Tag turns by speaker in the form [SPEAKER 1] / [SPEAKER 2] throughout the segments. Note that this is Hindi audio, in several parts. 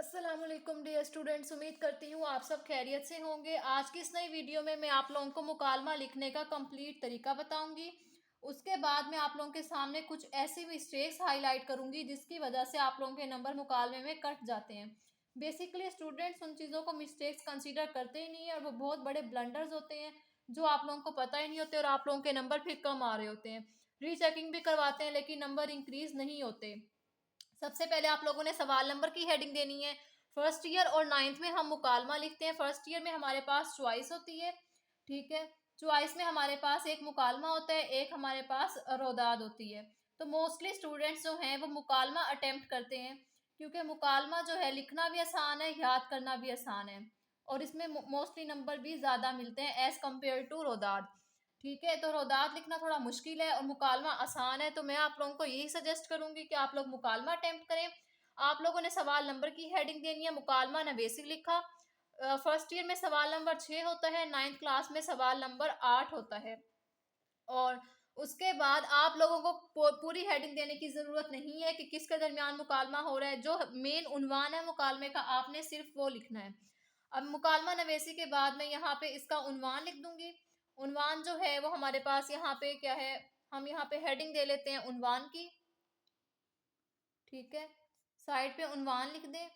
[SPEAKER 1] अस्सलाम वालेकुम डियर स्टूडेंट्स, उम्मीद करती हूँ आप सब खैरियत से होंगे। आज की इस नई वीडियो में मैं आप लोगों को मुकालमा लिखने का कंप्लीट तरीका बताऊंगी। उसके बाद मैं आप लोगों के सामने कुछ ऐसी मिस्टेक्स हाईलाइट करूंगी जिसकी वजह से आप लोगों के नंबर मुकालमे में कट जाते हैं। बेसिकली स्टूडेंट्स उन चीज़ों को मिस्टेक्स कंसीडर करते ही नहीं है और वो बहुत बड़े ब्लंडर्स होते हैं जो आप लोगों को पता ही नहीं होते और आप लोगों के नंबर फिर कम आ रहे होते हैं। रीचेकिंग भी करवाते हैं लेकिन नंबर इंक्रीज नहीं होते। सबसे पहले आप लोगों ने सवाल नंबर की हेडिंग देनी है। फर्स्ट ईयर और नाइन्थ में हम मुकालमा लिखते हैं। फर्स्ट ईयर में हमारे पास चॉइस होती है, ठीक है। चॉइस में हमारे पास एक मुकालमा होता है, एक हमारे पास रोदाद होती है। तो मोस्टली स्टूडेंट्स जो हैं वो मुकालमा अटेम्प्ट करते हैं क्योंकि मुकालमा जो है लिखना भी आसान है, याद करना भी आसान है और इसमें मोस्टली नंबर भी ज़्यादा मिलते हैं एज कम्पेयर टू रोदाद। ठीक है, तो रोदात लिखना थोड़ा मुश्किल है और मुकालमा आसान है, तो मैं आप लोगों को यही सजेस्ट करूंगी कि आप लोग मुकालमा अटेम्प्ट करें। आप लोगों ने सवाल नंबर की हेडिंग देनी है, मुकालमा नवेसी लिखा। फर्स्ट ईयर में सवाल नंबर 6 होता है, नाइन्थ क्लास में सवाल नंबर 8 होता है। और उसके बाद आप लोगों को पूरी हेडिंग देने की जरूरत नहीं है कि किसके दरमियान मुकालमा हो रहा है। जो मेन उन्वान है मुकालमे का आपने सिर्फ वो लिखना है। अब मुकालमा नवेसी के बाद मैं यहाँ पे इसका उन्वान लिख दूंगी। उन्वान जो है वो हमारे पास यहाँ पे क्या है, हम यहाँ पे हेडिंग दे लेते हैं उन्वान की, ठीक है। साइड पे उन्वान लिख दें,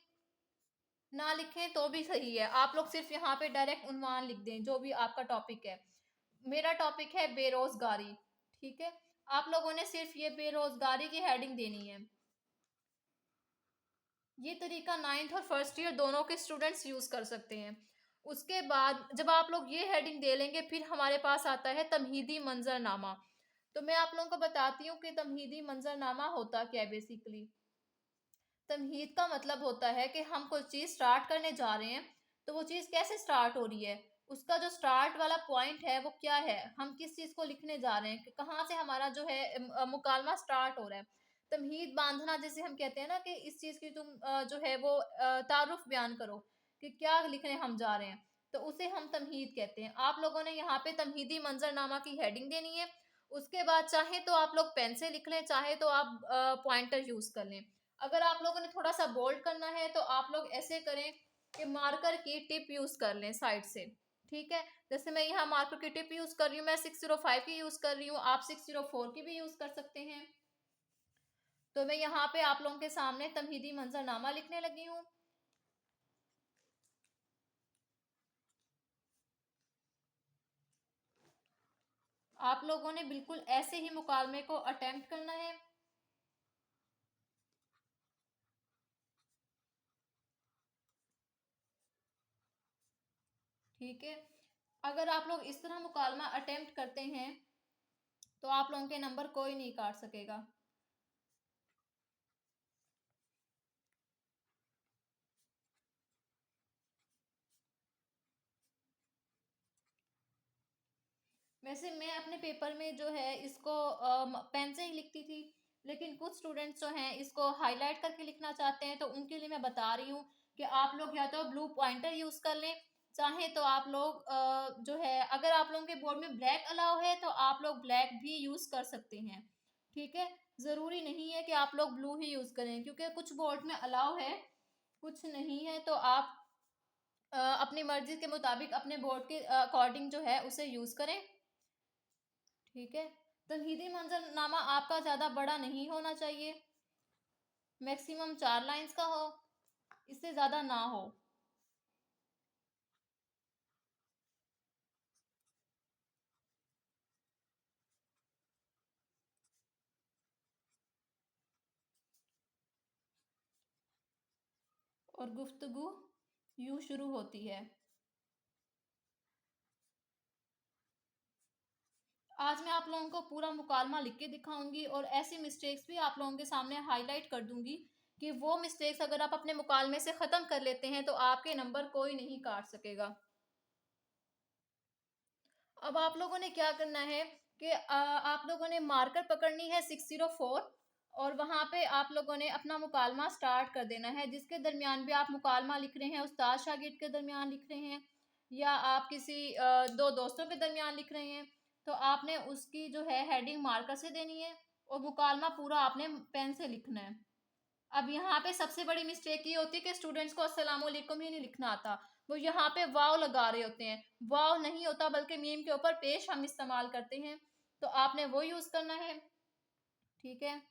[SPEAKER 1] ना लिखें तो भी सही है, आप लोग सिर्फ यहाँ पे डायरेक्ट उन्वान लिख दें जो भी आपका टॉपिक है। मेरा टॉपिक है बेरोजगारी, ठीक है। आप लोगों ने सिर्फ ये बेरोजगारी की हेडिंग देनी है। ये तरीका नाइन्थ और फर्स्ट ईयर दोनों के स्टूडेंट्स यूज कर सकते हैं। उसके बाद जब आप लोग ये हेडिंग दे लेंगे फिर हमारे पास आता है तमहीदी मंजरनामा। तो मैं आप लोगों को बताती हूँ कि तमहीदी मंजरनामा होता क्या है। बेसिकली तमहीद का मतलब होता है कि हम कोई चीज़ स्टार्ट करने जा रहे हैं, तो वो चीज़ कैसे स्टार्ट हो रही है, उसका जो स्टार्ट वाला पॉइंट है वो क्या है, हम किस चीज़ को लिखने जा रहे हैं, कि कहाँ से हमारा जो है मुकालमा स्टार्ट हो रहा है। तमहीद बांधना जैसे हम कहते हैं ना कि इस चीज़ की तुम जो है वो तारुफ बयान करो कि क्या लिखने हम जा रहे हैं, तो उसे हम तमहीद कहते हैं। आप लोगों ने यहाँ पे तमहीदी मंजरनामा की हेडिंग देनी है। उसके बाद चाहे तो आप लोग पेन से लिख लें, चाहे तो आप पॉइंटर यूज कर लें। अगर आप लोगों ने थोड़ा सा बोल्ड करना है तो आप लोग ऐसे करें कि मार्कर की टिप यूज कर लें साइड से, ठीक है। जैसे मैं यहाँ मार्कर की टिप यूज कर रही हूँ, मैं 605 की यूज कर रही हूँ, आप 604 की भी यूज कर सकते हैं। तो मैं यहाँ पे आप लोगों के सामने तमहीदी मंजरनामा लिखने लगी हूँ। आप लोगों ने बिल्कुल ऐसे ही मुकालमे को अटेम्प्ट करना है। ठीक है, अगर आप लोग इस तरह मुकालमा अटेम्प्ट करते हैं तो आप लोगों के नंबर कोई नहीं काट सकेगा। वैसे मैं अपने पेपर में जो है इसको पेन से ही लिखती थी, लेकिन कुछ स्टूडेंट्स जो हैं इसको हाईलाइट करके लिखना चाहते हैं, तो उनके लिए मैं बता रही हूँ कि आप लोग या तो ब्लू पॉइंटर यूज कर लें, चाहे तो आप लोग जो है अगर आप लोगों के बोर्ड में ब्लैक अलाउ है तो आप लोग ब्लैक भी यूज कर सकते हैं, ठीक है। जरूरी नहीं है कि आप लोग ब्लू ही यूज करें क्योंकि कुछ बोर्ड में अलाउ है, कुछ नहीं है, तो आप अपनी मर्जी के मुताबिक अपने बोर्ड के अकॉर्डिंग जो है उसे यूज करें, ठीक है। तमहीदी मंजरनामा आपका ज्यादा बड़ा नहीं होना चाहिए, मैक्सिमम 4 लाइंस का हो, इससे ज्यादा ना हो। और गुफ्तगू यूं शुरू होती है। आज मैं आप लोगों को पूरा मुकालमा लिख के दिखाऊंगी और ऐसी मिस्टेक्स भी आप लोगों के सामने हाईलाइट कर दूंगी कि वो मिस्टेक्स अगर आप अपने मुकालमे से खत्म कर लेते हैं तो आपके नंबर कोई नहीं काट सकेगा। अब आप लोगों ने क्या करना है कि आप लोगों ने मार्कर पकड़नी है 604 और वहां पे आप लोगों ने अपना मुकालमा स्टार्ट कर देना है। जिसके दरमियान भी आप मुकालमा लिख रहे हैं, उस्ताद शागिर्द के दरमियान लिख रहे हैं या आप किसी दो दोस्तों के दरमियान लिख रहे हैं, तो आपने उसकी जो है हेडिंग मार्कर से देनी है और मुकालमा पूरा आपने पेन से लिखना है। अब यहाँ पे सबसे बड़ी मिस्टेक ये होती है कि स्टूडेंट्स को अस्सलाम वालेकुम ही नहीं लिखना आता, वो यहाँ पे वाव लगा रहे होते हैं। वाव नहीं होता, बल्कि मीम के ऊपर पेश हम इस्तेमाल करते हैं, तो आपने वो यूज करना है। ठीक है।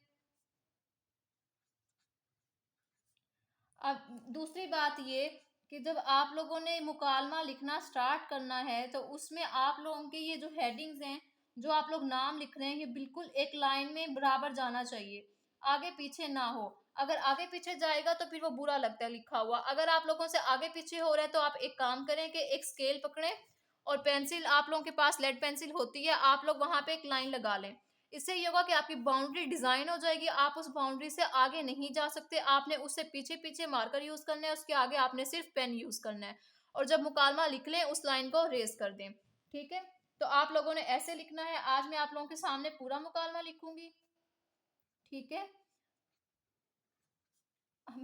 [SPEAKER 1] अब दूसरी बात ये कि जब आप लोगों ने मुकालमा लिखना स्टार्ट करना है तो उसमें आप लोगों के ये जो हेडिंग्स हैं, जो आप लोग नाम लिख रहे हैं, ये बिल्कुल एक लाइन में बराबर जाना चाहिए, आगे पीछे ना हो। अगर आगे पीछे जाएगा तो फिर वो बुरा लगता है लिखा हुआ। अगर आप लोगों से आगे पीछे हो रहा है तो आप एक काम करें कि एक स्केल पकड़ें और पेंसिल, आप लोगों के पास लेड पेंसिल होती है, आप लोग वहां पे एक लाइन लगा लें। इससे ये होगा कि आपकी बाउंड्री डिजाइन हो जाएगी, आप उस बाउंड्री से आगे नहीं जा सकते, आपने उससे पीछे पीछे मार्कर यूज करना है, उसके आगे आपने सिर्फ पेन यूज करना है, और जब मुकालमा लिख लें उस लाइन को रेज कर दें। ठीक है। तो आप लोगों ने ऐसे लिखना है। आज मैं आप लोगों के सामने पूरा मुकालमा लिखूंगी। ठीक है।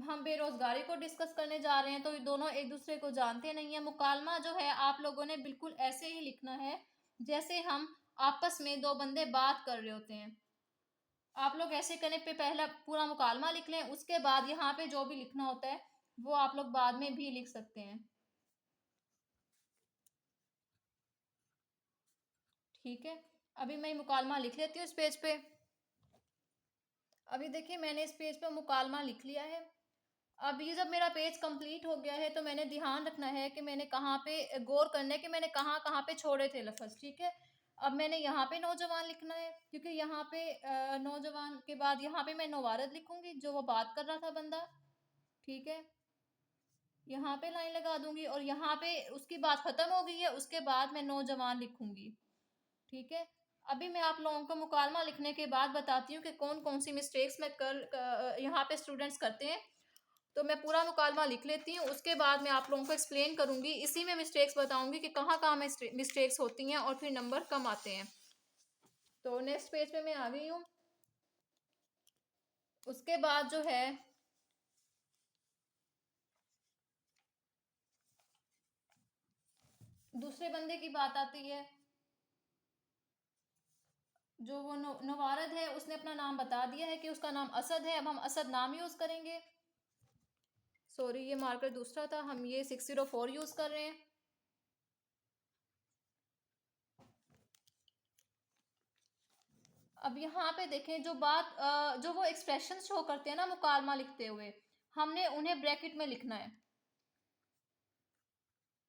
[SPEAKER 1] हम बेरोजगारी को डिस्कस करने जा रहे हैं, तो ये दोनों एक दूसरे को जानते नहीं है। मुकालमा जो है आप लोगों ने बिल्कुल ऐसे ही लिखना है जैसे हम आपस में दो बंदे बात कर रहे होते हैं। आप लोग ऐसे करने पे पहला पूरा मुकालमा लिख लें, उसके बाद यहाँ पे जो भी लिखना होता है वो आप लोग बाद में भी लिख सकते हैं। ठीक है। अभी मैं मुकालमा लिख लेती हूँ इस पेज पे। अभी देखिए मैंने इस पेज पे मुकालमा लिख लिया है। अब ये जब मेरा पेज कंप्लीट हो गया है तो मैंने ध्यान रखना है कि मैंने कहाँ पे गौर करना है कि मैंने कहाँ कहाँ पे छोड़े थे लफ्ज। ठीक है। अब मैंने यहाँ पे नौजवान लिखना है, क्योंकि यहाँ पे नौजवान के बाद यहाँ पे मैं नौवारद लिखूंगी, जो वो बात कर रहा था बंदा। ठीक है। यहाँ पे लाइन लगा दूंगी और यहाँ पे उसकी बात खत्म हो गई है, उसके बाद मैं नौजवान लिखूंगी। ठीक है। अभी मैं आप लोगों को मुकालमा लिखने के बाद बताती हूँ कि कौन कौन सी मिस्टेक्स मैं यहाँ पे स्टूडेंट्स करते हैं। तो मैं पूरा मुकालमा लिख लेती हूँ, उसके बाद मैं आप लोगों को एक्सप्लेन करूंगी, इसी में मिस्टेक्स बताऊंगी कि कहाँ कहाँ मिस्टेक्स होती हैं और फिर नंबर कम आते हैं। तो नेक्स्ट पेज पे मैं आ गई हूँ। उसके बाद जो है दूसरे बंदे की बात आती है। जो वो नवारद है उसने अपना नाम बता दिया है कि उसका नाम असद है, अब हम असद नाम यूज करेंगे। सॉरी, ये मार्कर दूसरा था, हम ये 604 यूज कर रहे हैं। अब यहाँ पे देखें, जो बात जो वो एक्सप्रेशन शो करते हैं ना मुकालमा लिखते हुए, हमने उन्हें ब्रैकेट में लिखना है।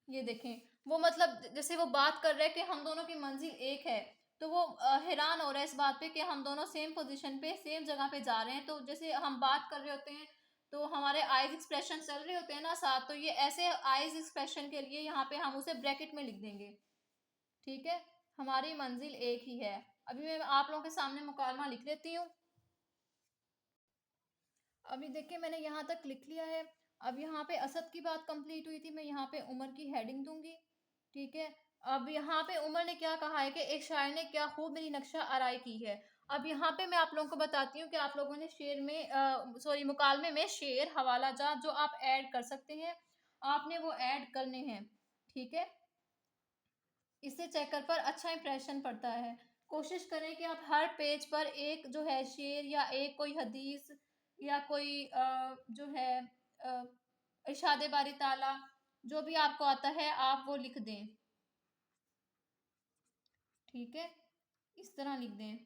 [SPEAKER 1] ये देखें, वो मतलब जैसे वो बात कर रहे हैं कि हम दोनों की मंजिल एक है, तो वो हैरान हो रहा है इस बात पे कि हम दोनों सेम पोजीशन पे सेम जगह पे जा रहे हैं। तो जैसे हम बात कर रहे होते हैं तो हमारे आईज एक्सप्रेशन चल रहे होते हैं ना साथ, तो ये ऐसे आईज एक्सप्रेशन के लिए यहाँ पे हम उसे ब्रैकेट में लिख देंगे। ठीक है। हमारी मंजिल एक ही है। अभी मैं आप लोगों के सामने मुकालमा लिख लेती हूँ। अभी देखिए मैंने यहाँ तक लिख लिया है। अब यहाँ पे असद की बात कंप्लीट हुई थी, मैं यहाँ पे उमर की हेडिंग दूंगी। ठीक है। अब यहाँ पे उमर ने क्या कहा है कि एक शायर ने क्या खूब मेरी नक्शा आराई की है। अब यहाँ पे मैं आप लोगों को बताती हूँ कि आप लोगों ने शेर में सॉरी मुकालमे में शेर हवाला जात जो आप ऐड कर सकते हैं, आपने वो ऐड करने हैं। ठीक है। इससे चेकर पर अच्छा इंप्रेशन पड़ता है। कोशिश करें कि आप हर पेज पर एक जो है शेर या एक कोई हदीस या कोई जो है अ, इरशाद बारी ताला, जो भी आपको आता है आप वो लिख दें। ठीक है। इस तरह लिख दें।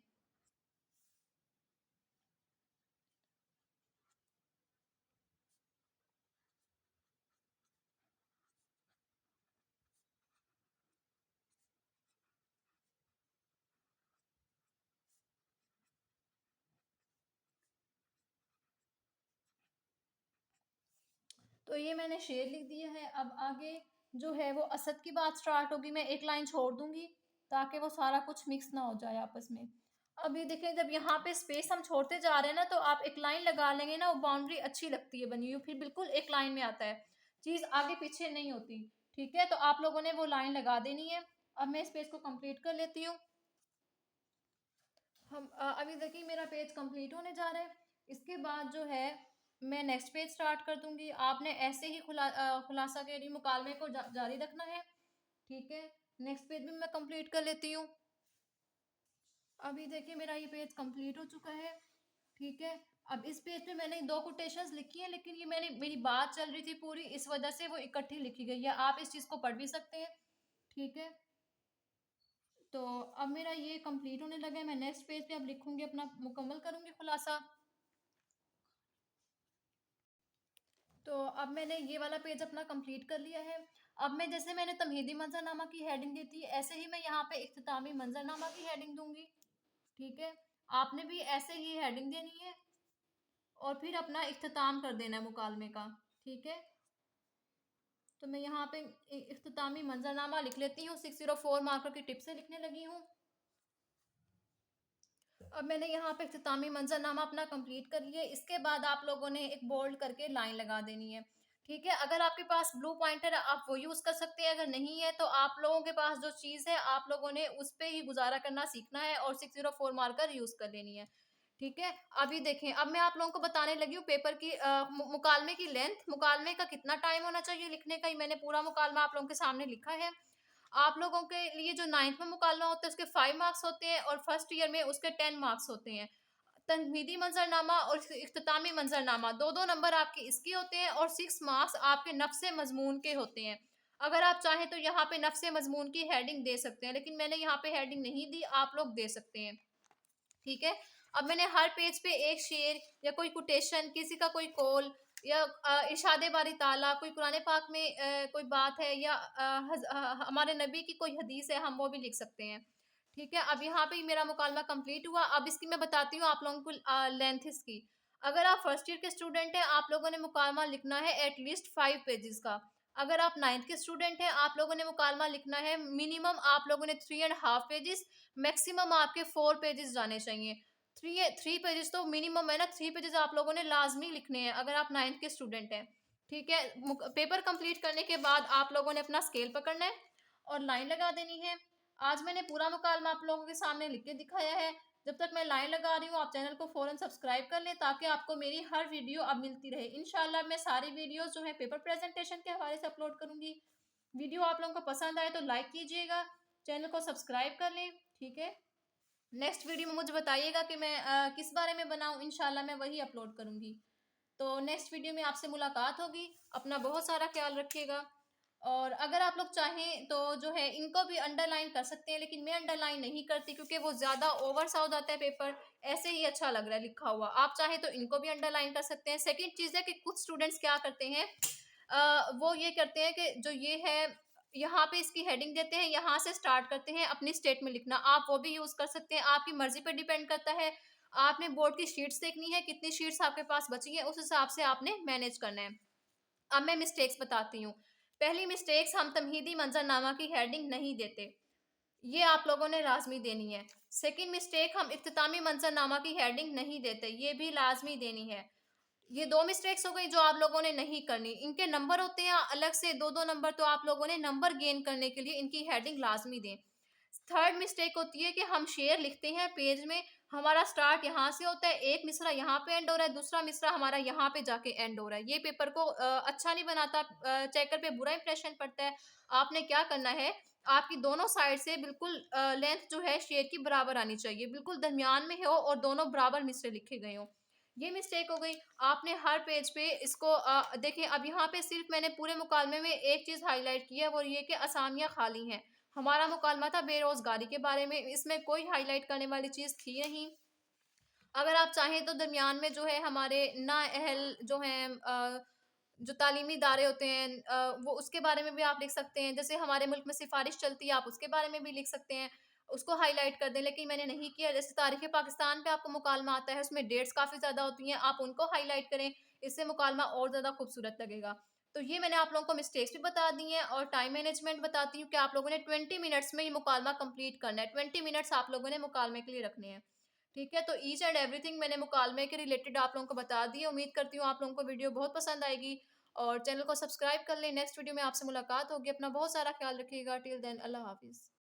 [SPEAKER 1] तो ये मैंने शेर लिख दिया है। अब आगे जो है वो असद की बात स्टार्ट होगी, मैं एक लाइन छोड़ दूंगी ताकि वो सारा कुछ मिक्स ना हो जाए आपस में। अब ये देखें, जब यहाँ पे स्पेस हम छोड़ते जा रहे हैं ना, तो आप एक लाइन लगा लेंगे ना, वो बाउंड्री अच्छी लगती है बनी हुई, फिर बिल्कुल एक लाइन में आता है, चीज आगे पीछे नहीं होती। ठीक है। तो आप लोगों ने वो लाइन लगा देनी है। अब मैं इस पेज को कंप्लीट कर लेती हूँ। हम अभी देखिए मेरा पेज कंप्लीट होने जा रहा है। इसके बाद जो है मैं नेक्स्ट पेज स्टार्ट कर दूंगी। आपने ऐसे ही खुलासा के लिए मुकालमे को जारी रखना है। ठीक है। नेक्स्ट पेज भी मैं कंप्लीट कर लेती हूँ। अभी देखिए मेरा ये पेज कंप्लीट हो चुका है। ठीक है। अब इस पेज पे मैंने 2 कोटेशंस लिखी हैं, लेकिन ये मेरी बात चल रही थी पूरी, इस वजह से वो इकट्ठी लिखी गई है। आप इस चीज़ को पढ़ भी सकते हैं, ठीक है? तो अब मेरा ये कंप्लीट होने लगा है, मैं नेक्स्ट पेज पे अब लिखूँगी, अपना मुकम्मल करूँगी खुलासा। तो अब मैंने ये वाला पेज अपना कंप्लीट कर लिया है। अब मैं, जैसे मैंने तमहीदी मंज़रनामा की हेडिंग दी थी, ऐसे ही मैं यहाँ पे इख्तितामी मंज़रनामा की हेडिंग दूँगी, ठीक है? आपने भी ऐसे ही हेडिंग देनी है और फिर अपना इख्तिताम कर देना है मुकालमे का, ठीक है? तो मैं यहाँ पे इख्तितामी मंज़रनामा लिख लेती हूँ, 604 मार्कर की टिप से लिखने लगी हूँ। अब मैंने यहाँ पे इख्तितामी मंजरनामा अपना कंप्लीट कर लिया। इसके बाद आप लोगों ने एक बोल्ड करके लाइन लगा देनी है, ठीक है? अगर आपके पास ब्लू पॉइंटर है आप वो यूज कर सकते हैं, अगर नहीं है तो आप लोगों के पास जो चीज है आप लोगों ने उस पे ही गुजारा करना सीखना है और 604 मार्कर यूज कर लेनी है, ठीक है? अभी देखें, अब मैं आप लोगों को बताने लगी हूँ पेपर की मुकालमे की लेंथ, मुकालमे का कितना टाइम होना चाहिए लिखने का। मैंने पूरा मुकालमा आप लोगों के सामने लिखा है। आप लोगों के लिए जो 9th में मुकालमा होता है उसके 5 मार्क्स होते हैं और फर्स्ट ईयर में उसके 10 मार्क्स होते हैं। तनवीदी मंजरनामा और इख्तितामी मंजरनामा 2-2 नंबर आपके इसके होते हैं और 6 मार्क्स आपके नफ्से मजमून के होते हैं। अगर आप चाहें तो यहाँ पे नफ्से मजमून की हेडिंग दे सकते हैं, लेकिन मैंने यहाँ पे हेडिंग नहीं दी, आप लोग दे सकते हैं, ठीक है? अब मैंने हर पेज पे एक शेर या कोई कोटेशन, किसी का कोई कौल या इरशाद बारी ताला, कोई कुरान पाक में कोई बात है या हमारे नबी की कोई हदीस है, हम वो भी लिख सकते हैं, ठीक है? अब यहाँ पे ही मेरा मुकालमा कंप्लीट हुआ। अब इसकी मैं बताती हूँ आप लोगों को लेंथ इसकी। अगर आप फर्स्ट ईयर के स्टूडेंट हैं, आप लोगों ने मुकालमा लिखना है एटलीस्ट 5 पेजेस का। अगर आप 9th के स्टूडेंट हैं, आप लोगों ने मुकालमा लिखना है मिनिमम, आप लोगों ने 3.5 पेजेस, मैक्सिमम आपके 4 पेजेस जाने चाहिए। 3 पेजेस तो मिनिमम है ना, 3 पेजेस आप लोगों ने लाजमी लिखने हैं अगर आप 9th के स्टूडेंट हैं, ठीक है? पेपर कंप्लीट करने के बाद आप लोगों ने अपना स्केल पकड़ना है और लाइन लगा देनी है। आज मैंने पूरा मुकालमा आप लोगों के सामने लिख के दिखाया है। जब तक मैं लाइन लगा रही हूँ, आप चैनल को फौरन सब्सक्राइब कर लें ताकि आपको मेरी हर वीडियो अब मिलती रहे। इंशाल्लाह मैं सारी वीडियोस जो है पेपर प्रेजेंटेशन के हवाले से अपलोड करूंगी। वीडियो आप लोगों को पसंद आए तो लाइक कीजिएगा, चैनल को सब्सक्राइब कर लें, ठीक है? नेक्स्ट वीडियो में मुझे बताइएगा कि मैं किस बारे में बनाऊं, इंशाल्लाह मैं वही अपलोड करूंगी। तो नेक्स्ट वीडियो में आपसे मुलाकात होगी। अपना बहुत सारा ख्याल रखिएगा। और अगर आप लोग चाहें तो जो है इनको भी अंडरलाइन कर सकते हैं, लेकिन मैं अंडरलाइन नहीं करती क्योंकि वो ज़्यादा ओवर सा हो जाता है पेपर, ऐसे ही अच्छा लग रहा है लिखा हुआ। आप चाहें तो इनको भी अंडरलाइन कर सकते हैं। सेकंड चीज़ है कि कुछ स्टूडेंट्स क्या करते हैं, वो ये करते हैं कि जो ये है यहाँ पे इसकी हेडिंग देते हैं, यहाँ से स्टार्ट करते हैं अपनी स्टेट में लिखना। आप वो भी यूज़ कर सकते हैं, आपकी मर्जी पर डिपेंड करता है। आपने बोर्ड की शीट्स देखनी है, कितनी शीट्स आपके पास बची है, उस हिसाब से आपने मैनेज करना है। अब मैं मिस्टेक्स बताती हूँ। पहली मिस्टेक्स, हम तमहीदी मंजरनामा की हेडिंग नहीं देते, ये आप लोगों ने लाजमी देनी है। सेकंड मिस्टेक, हम इख्तितामी मंजरनामा की हेडिंग नहीं देते, ये भी लाजमी देनी है। ये 2 मिस्टेक्स हो गई जो आप लोगों ने नहीं करनी। इनके नंबर होते हैं अलग से 2-2 नंबर, तो आप लोगों ने नंबर गेन करने के लिए इनकी हेडिंग लाजमी दें। थर्ड मिस्टेक होती है कि हम शेर लिखते हैं पेज में, हमारा स्टार्ट यहाँ से होता है, एक मिसरा यहाँ पे एंड हो रहा है, दूसरा मिसरा हमारा यहाँ पे जाके एंड हो रहा है। ये पेपर को अच्छा नहीं बनाता, चेकर पे बुरा इंप्रेशन पड़ता है। आपने क्या करना है, आपकी दोनों साइड से बिल्कुल लेंथ जो है शेर की बराबर आनी चाहिए, बिल्कुल दरमियान में हो और दोनों बराबर मिसरे लिखे गए हों। ये मिस्टेक हो गई। आपने हर पेज पे इसको देखें, अब यहाँ पे सिर्फ मैंने पूरे मुकालमे में एक चीज़ हाईलाइट की है, वो ये कि असामियाँ खाली हैं। हमारा मुकालमा था बेरोजगारी के बारे में, इसमें कोई हाईलाइट करने वाली चीज़ थी नहीं। अगर आप चाहें तो दरमियान में जो है हमारे नाअहल जो हैं जो तालीमी इदारे होते हैं, वो उसके बारे में भी आप लिख सकते हैं। जैसे हमारे मुल्क में सिफारिश चलती है, आप उसके बारे में भी लिख सकते हैं, उसको हाईलाइट कर दें, लेकिन मैंने नहीं किया। जैसे तारीख़ पाकिस्तान पे आपको मुकालमा आता है, उसमें डेट्स काफ़ी ज़्यादा होती हैं, आप उनको हाईलाइट करें, इससे मुकालमा और ज़्यादा खूबसूरत लगेगा। तो ये मैंने आप लोगों को मिस्टेक्स भी बता दी हैं और टाइम मैनेजमेंट बताती हूँ कि आप लोगों ने 20 मिनट्स में ये मुकालमा कंप्लीट करना है। 20 मिनट्स आप लोगों ने मुकालमे के लिए रखने हैं, ठीक है? तो ईच एंड एवरीथिंग मैंने मुकालमे के रिलेटेड आप लोगों को बता दी है। उम्मीद करती हूँ आप लोगों को वीडियो बहुत पसंद आएगी और चैनल को सब्सक्राइब कर लें। नेक्स्ट वीडियो में आपसे मुलाकात होगी। अपना बहुत सारा ख्याल रखिएगा। टिल देन अल्लाह हाफ़िज़।